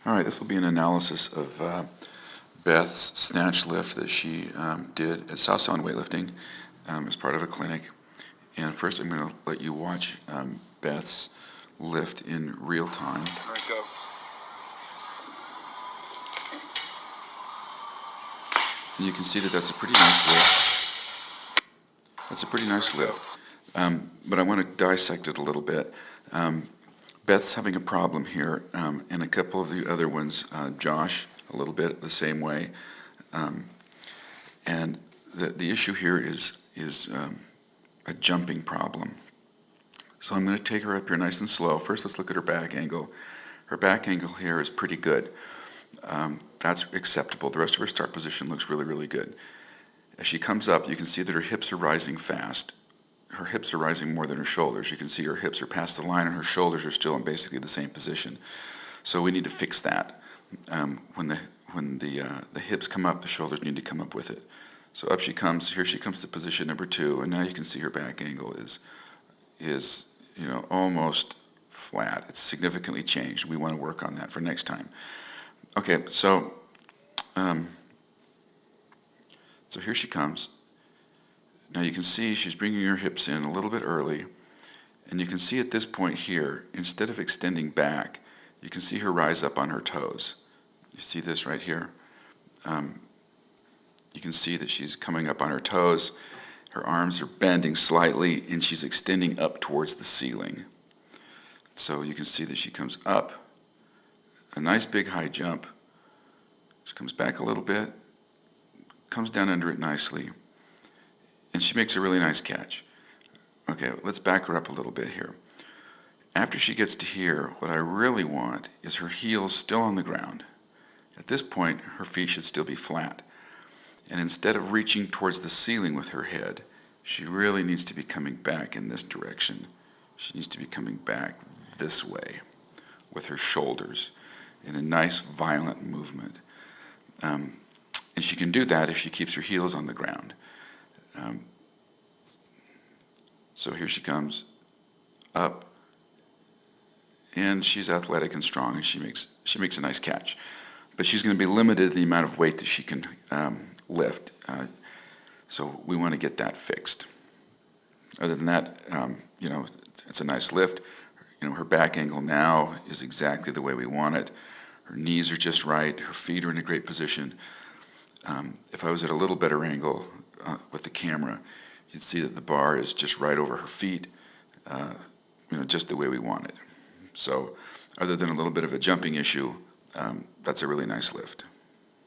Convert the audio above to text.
All right, this will be an analysis of Beth's snatch lift that she did at South Sound Weightlifting as part of a clinic. And first I'm going to let you watch Beth's lift in real time. All right, go. And you can see that that's a pretty nice lift. That's a pretty nice lift. But I want to dissect it a little bit. Beth's having a problem here, and a couple of the other ones, Josh, a little bit the same way. And the issue here is a jumping problem. So I'm going to take her up here nice and slow. First, let's look at her back angle. Her back angle here is pretty good. That's acceptable. The rest of her start position looks really, really good. As she comes up, you can see that her hips are rising fast. Her hips are rising more than her shoulders. You can see her hips are past the line and her shoulders are still in basically the same position. So we need to fix that. When the hips come up, the shoulders need to come up with it. So up she comes. Here she comes to position number 2, and now you can see her back angle is almost flat. It's significantly changed. We want to work on that for next time. Okay, so here she comes. Now you can see she's bringing her hips in a little bit early, and you can see at this point here, instead of extending back, you can see her rise up on her toes. You see this right here? You can see that she's coming up on her toes, her arms are bending slightly, and she's extending up towards the ceiling. So you can see that she comes up, a nice big high jump, she comes back a little bit, comes down under it nicely, and she makes a really nice catch. Okay, let's back her up a little bit here. After she gets to here, what I really want is her heels still on the ground. At this point, her feet should still be flat. And instead of reaching towards the ceiling with her head, she really needs to be coming back in this direction. She needs to be coming back this way with her shoulders in a nice violent movement. And she can do that if she keeps her heels on the ground. So here she comes up, and she's athletic and strong, and she makes a nice catch. But she's going to be limited in the amount of weight that she can lift. So we want to get that fixed. Other than that, it's a nice lift. Her back angle now is exactly the way we want it. Her knees are just right. Her feet are in a great position. If I was at a little better angle with the camera, you'd see that the bar is just right over her feet, just the way we want it. So other than a little bit of a jumping issue, that's a really nice lift.